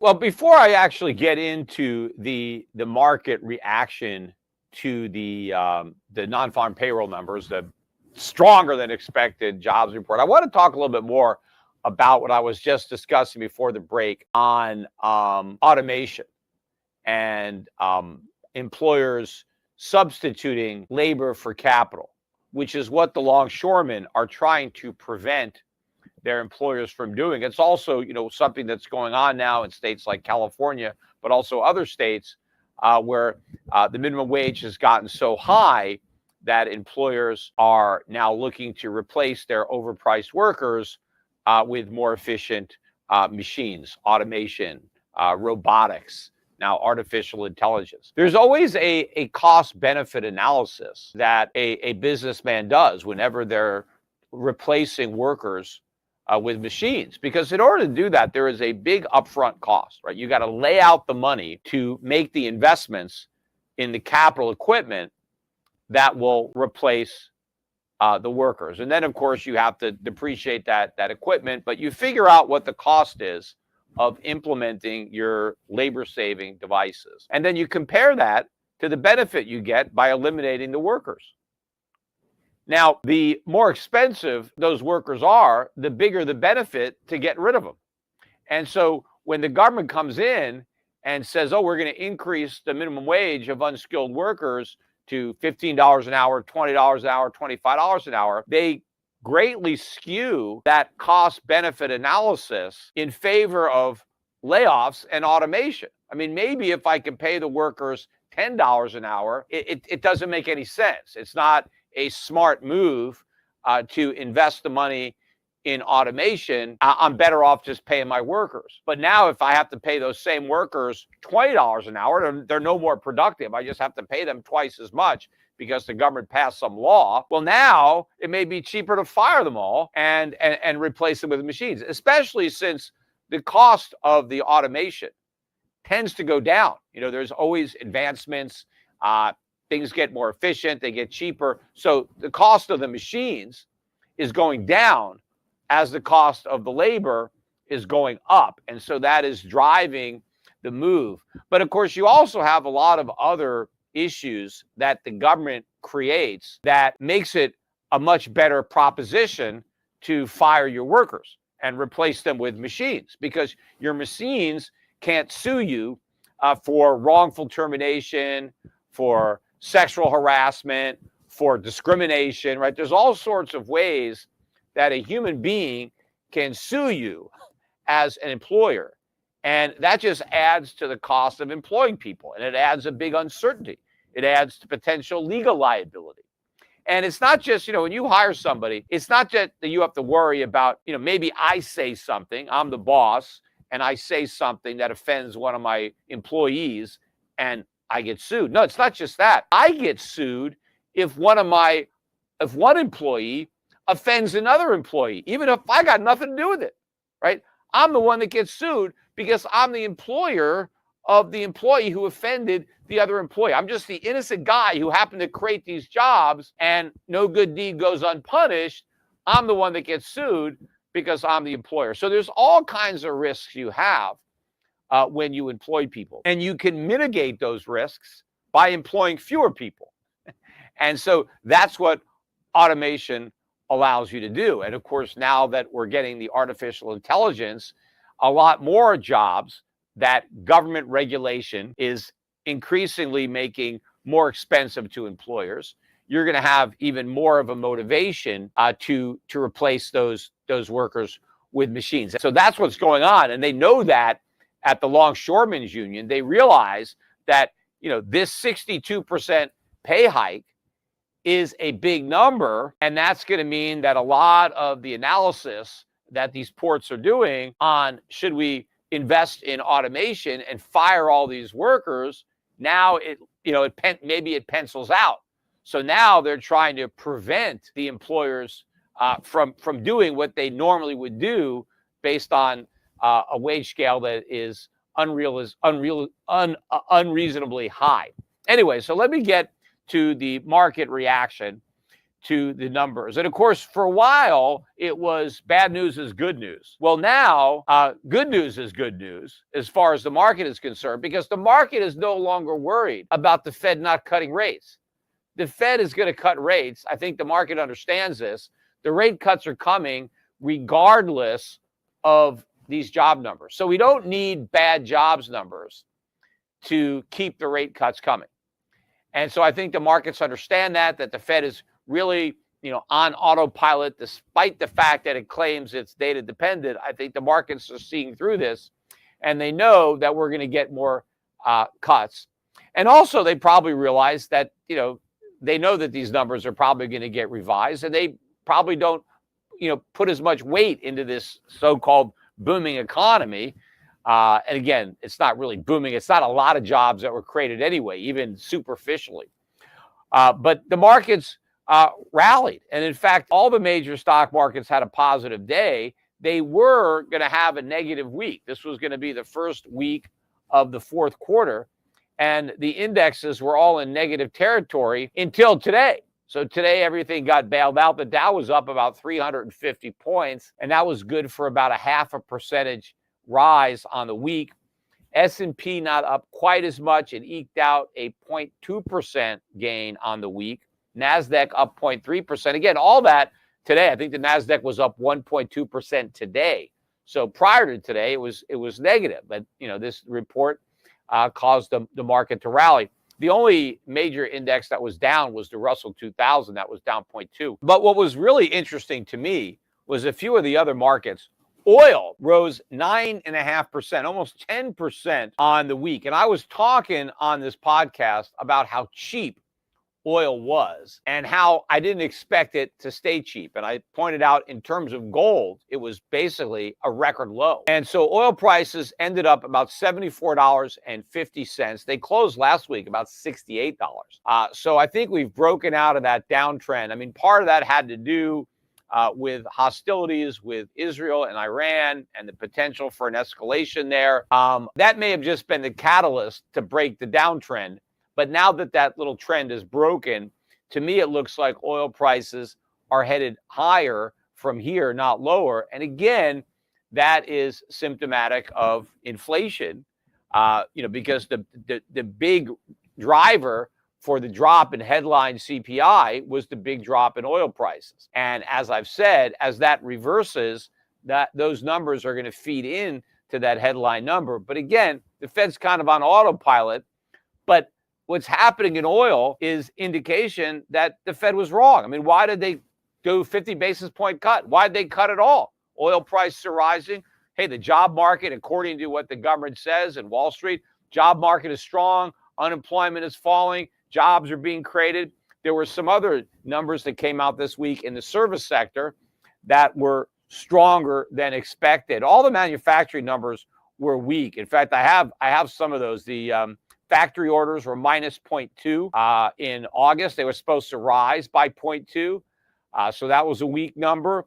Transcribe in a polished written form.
Well, before I actually get into the market reaction to the non-farm payroll numbers, the stronger than expected jobs report, I want to talk a little bit more about what I was just discussing before the break on automation and employers substituting labor for capital, which is what the longshoremen are trying to prevent their employers from doing. It's also, something that's going on now in states like California, but also other states where the minimum wage has gotten so high that employers are now looking to replace their overpriced workers with more efficient machines, automation, robotics, now artificial intelligence. There's always a cost benefit analysis that a businessman does whenever they're replacing workers with machines, because in order to do that, there is a big upfront cost, right? You got to lay out the money to make the investments in the capital equipment that will replace the workers. And then, of course, you have to depreciate that equipment, but you figure out what the cost is of implementing your labor-saving devices. And then you compare that to the benefit you get by eliminating the workers. Now, the more expensive those workers are, the bigger the benefit to get rid of them. And so when the government comes in and says, oh, we're going to increase the minimum wage of unskilled workers to $15 an hour, $20 an hour, $25 an hour, they greatly skew that cost benefit analysis in favor of layoffs and automation. I mean, maybe if I can pay the workers $10 an hour, it doesn't make any sense. It's not a smart move to invest the money in automation. I'm better off just paying my workers. But now if I have to pay those same workers $20 an hour, they're no more productive. I just have to pay them twice as much because the government passed some law. Well, now it may be cheaper to fire them all and replace them with machines, especially since the cost of the automation tends to go down. There's always advancements. Things get more efficient, they get cheaper. So the cost of the machines is going down as the cost of the labor is going up. And so that is driving the move. But of course, you also have a lot of other issues that the government creates that makes it a much better proposition to fire your workers and replace them with machines, because your machines can't sue you for wrongful termination, for sexual harassment, for discrimination, right? There's all sorts of ways that a human being can sue you as an employer. And that just adds to the cost of employing people. And it adds a big uncertainty. It adds to potential legal liability. And it's not just, when you hire somebody, it's not just that you have to worry about, maybe I say something, I'm the boss, and I say something that offends one of my employees, and I get sued. No, it's not just that. I get sued if one employee offends another employee, even if I got nothing to do with it, right? I'm the one that gets sued because I'm the employer of the employee who offended the other employee. I'm just the innocent guy who happened to create these jobs, and no good deed goes unpunished. I'm the one that gets sued because I'm the employer. So there's all kinds of risks you have when you employ people. And you can mitigate those risks by employing fewer people. And so that's what automation allows you to do. And of course, now that we're getting the artificial intelligence, a lot more jobs that government regulation is increasingly making more expensive to employers, you're going to have even more of a motivation to replace those workers with machines. So that's what's going on. And they know that at the Longshoremen's Union, they realize that, this 62% pay hike is a big number. And that's going to mean that a lot of the analysis that these ports are doing on should we invest in automation and fire all these workers, now maybe it pencils out. So now they're trying to prevent the employers from doing what they normally would do based on a wage scale that is unreasonably high. Anyway, so let me get to the market reaction to the numbers. And of course, for a while, it was bad news is good news. Well, now good news is good news as far as the market is concerned, because the market is no longer worried about the Fed not cutting rates. The Fed is going to cut rates. I think the market understands this. The rate cuts are coming regardless of these job numbers. So we don't need bad jobs numbers to keep the rate cuts coming. And so I think the markets understand that the Fed is really, on autopilot, despite the fact that it claims it's data dependent. I think the markets are seeing through this, and they know that we're going to get more cuts. And also, they probably realize that, they know that these numbers are probably going to get revised, and they probably don't, put as much weight into this so-called booming economy. And again, it's not really booming. It's not a lot of jobs that were created anyway, even superficially. But the markets rallied. And in fact, all the major stock markets had a positive day. They were going to have a negative week. This was going to be the first week of the fourth quarter. And the indexes were all in negative territory until today. So today, everything got bailed out. The Dow was up about 350 points, and that was good for about a 0.5% rise on the week. S&P not up quite as much. It eked out a 0.2% gain on the week. NASDAQ up 0.3%. Again, all that today. I think the NASDAQ was up 1.2% today. So prior to today, it was negative. But, this report caused the market to rally. The only major index that was down was the Russell 2000. That was down 0.2. But what was really interesting to me was a few of the other markets. Oil rose 9.5%, almost 10% on the week. And I was talking on this podcast about how cheap oil was and how I didn't expect it to stay cheap. And I pointed out in terms of gold, it was basically a record low. And so oil prices ended up about $74.50. They closed last week about $68. So I think we've broken out of that downtrend. I mean, part of that had to do with hostilities with Israel and Iran and the potential for an escalation there. That may have just been the catalyst to break the downtrend. But now that little trend is broken, to me, it looks like oil prices are headed higher from here, not lower. And again, that is symptomatic of inflation, because the big driver for the drop in headline CPI was the big drop in oil prices. And as I've said, as that reverses, those numbers are going to feed in to that headline number. But again, the Fed's kind of on autopilot. But what's happening in oil is indication that the Fed was wrong. I mean, why did they do 50 basis point cut? Why did they cut at all? Oil prices are rising. Hey, the job market, according to what the government says in Wall Street, job market is strong. Unemployment is falling. Jobs are being created. There were some other numbers that came out this week in the service sector that were stronger than expected. All the manufacturing numbers were weak. In fact, I have some of those. The factory orders were minus 0.2 in August. They were supposed to rise by 0.2. So that was a weak number.